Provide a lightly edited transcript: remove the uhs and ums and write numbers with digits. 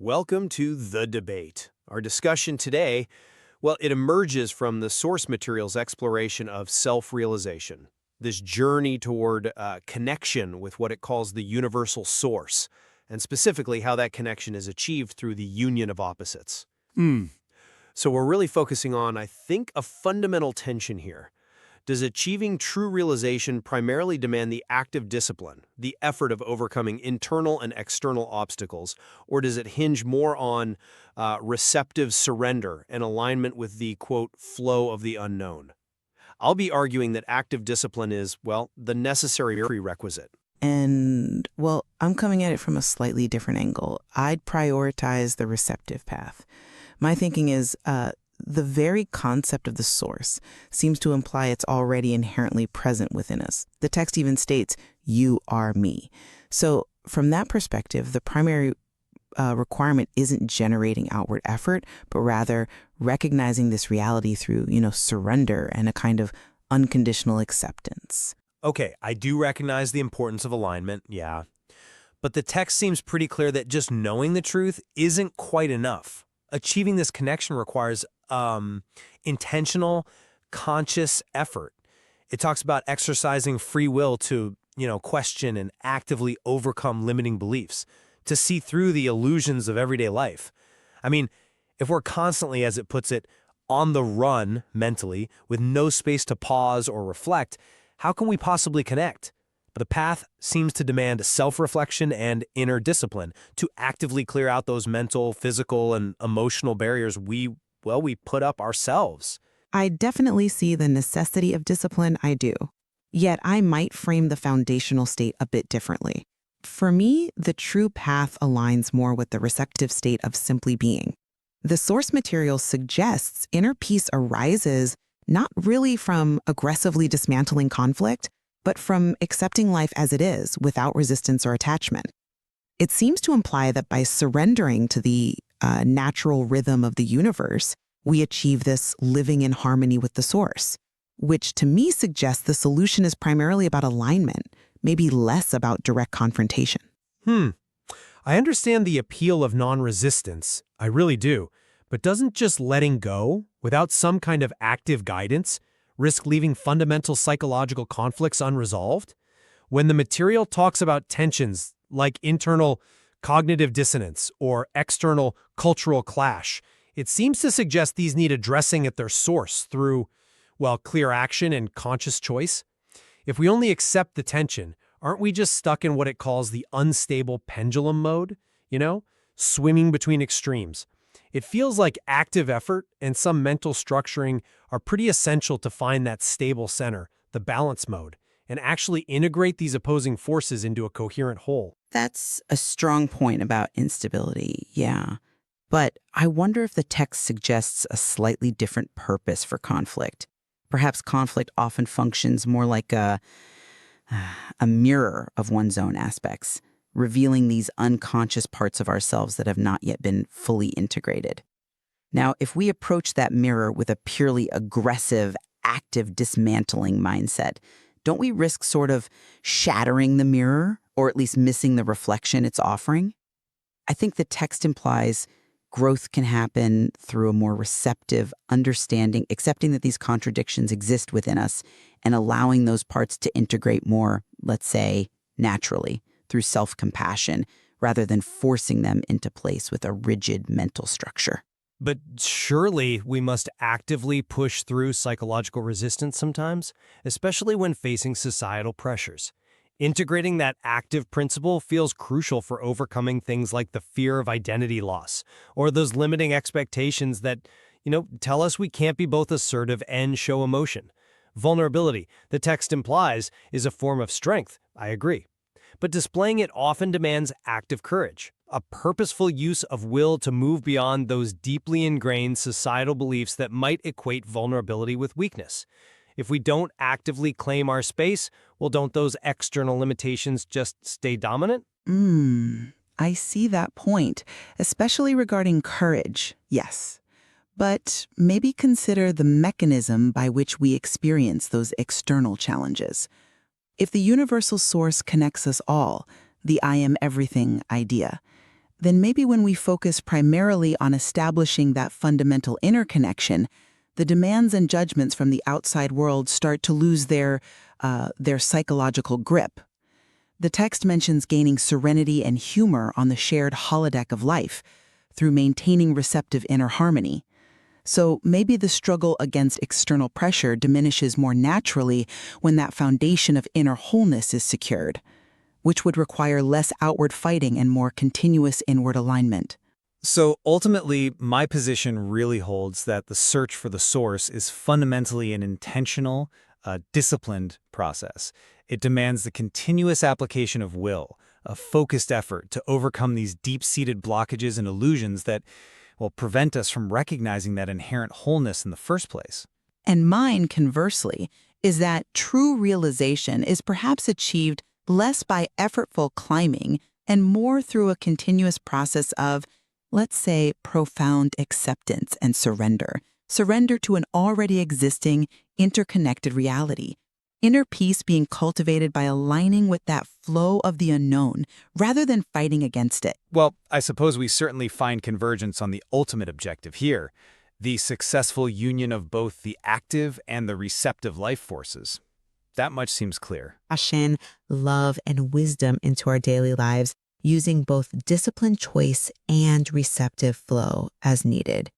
Welcome to The Debate. Our discussion today, well, it emerges from the source material's exploration of self-realization, this journey toward connection with what it calls the universal source, and specifically how that connection is achieved through the union of opposites. So we're really focusing on, I think, a fundamental tension here. Does achieving true realization primarily demand the active discipline, the effort of overcoming internal and external obstacles, or does it hinge more on receptive surrender and alignment with the, quote, flow of the unknown? I'll be arguing that active discipline is, well, the necessary prerequisite. And, well, I'm coming at it from a slightly different angle. I'd prioritize the receptive path. My thinking is, the very concept of the source seems to imply it's already inherently present within us. The text even states, "You are me." So from that perspective, the primary requirement isn't generating outward effort, but rather recognizing this reality through, surrender and a kind of unconditional acceptance. Okay, I do recognize the importance of alignment, yeah. But the text seems pretty clear that just knowing the truth isn't quite enough. Achieving this connection requires intentional, conscious effort. It talks about exercising free will to, question and actively overcome limiting beliefs, to see through the illusions of everyday life. I mean, if we're constantly, as it puts it, on the run mentally, with no space to pause or reflect, how can we possibly connect? The path seems to demand self-reflection and inner discipline to actively clear out those mental, physical, and emotional barriers we put up ourselves. I definitely see the necessity of discipline, I do. Yet I might frame the foundational state a bit differently. For me, the true path aligns more with the receptive state of simply being. The source material suggests inner peace arises not really from aggressively dismantling conflict, but from accepting life as it is without resistance or attachment. It seems to imply that by surrendering to the natural rhythm of the universe, we achieve this living in harmony with the source, which to me suggests the solution is primarily about alignment, maybe less about direct confrontation. I understand the appeal of non-resistance, I really do, but doesn't just letting go, without some kind of active guidance, risk leaving fundamental psychological conflicts unresolved? When the material talks about tensions like internal cognitive dissonance or external cultural clash, it seems to suggest these need addressing at their source through, clear action and conscious choice. If we only accept the tension, aren't we just stuck in what it calls the unstable pendulum mode? Swimming between extremes. It feels like active effort and some mental structuring are pretty essential to find that stable center, the balance mode, and actually integrate these opposing forces into a coherent whole. That's a strong point about instability, yeah. But I wonder if the text suggests a slightly different purpose for conflict. Perhaps conflict often functions more like a mirror of one's own aspects, revealing these unconscious parts of ourselves that have not yet been fully integrated. Now, if we approach that mirror with a purely aggressive, active dismantling mindset, don't we risk sort of shattering the mirror, or at least missing the reflection it's offering? I think the text implies growth can happen through a more receptive understanding, accepting that these contradictions exist within us, and allowing those parts to integrate more, let's say, naturally, through self-compassion, rather than forcing them into place with a rigid mental structure. But surely we must actively push through psychological resistance sometimes, especially when facing societal pressures. Integrating that active principle feels crucial for overcoming things like the fear of identity loss, or those limiting expectations that, tell us we can't be both assertive and show emotion. Vulnerability, the text implies, is a form of strength, I agree. But displaying it often demands active courage, a purposeful use of will to move beyond those deeply ingrained societal beliefs that might equate vulnerability with weakness. If we don't actively claim our space, don't those external limitations just stay dominant? I see that point, especially regarding courage, yes. But maybe consider the mechanism by which we experience those external challenges. If the universal source connects us all, the I am everything idea, then maybe when we focus primarily on establishing that fundamental interconnection, the demands and judgments from the outside world start to lose their psychological grip. The text mentions gaining serenity and humor on the shared holodeck of life through maintaining receptive inner harmony. So maybe the struggle against external pressure diminishes more naturally when that foundation of inner wholeness is secured, which would require less outward fighting and more continuous inward alignment. So ultimately, my position really holds that the search for the source is fundamentally an intentional, disciplined process. It demands the continuous application of will, a focused effort to overcome these deep-seated blockages and illusions that will prevent us from recognizing that inherent wholeness in the first place. And mine, conversely, is that true realization is perhaps achieved less by effortful climbing and more through a continuous process of, let's say, profound acceptance and surrender. Surrender to an already existing, interconnected reality. Inner peace being cultivated by aligning with that flow of the unknown rather than fighting against it. Well, I suppose we certainly find convergence on the ultimate objective here, the successful union of both the active and the receptive life forces. That much seems clear. Passion, love, and wisdom into our daily lives, using both disciplined choice and receptive flow as needed.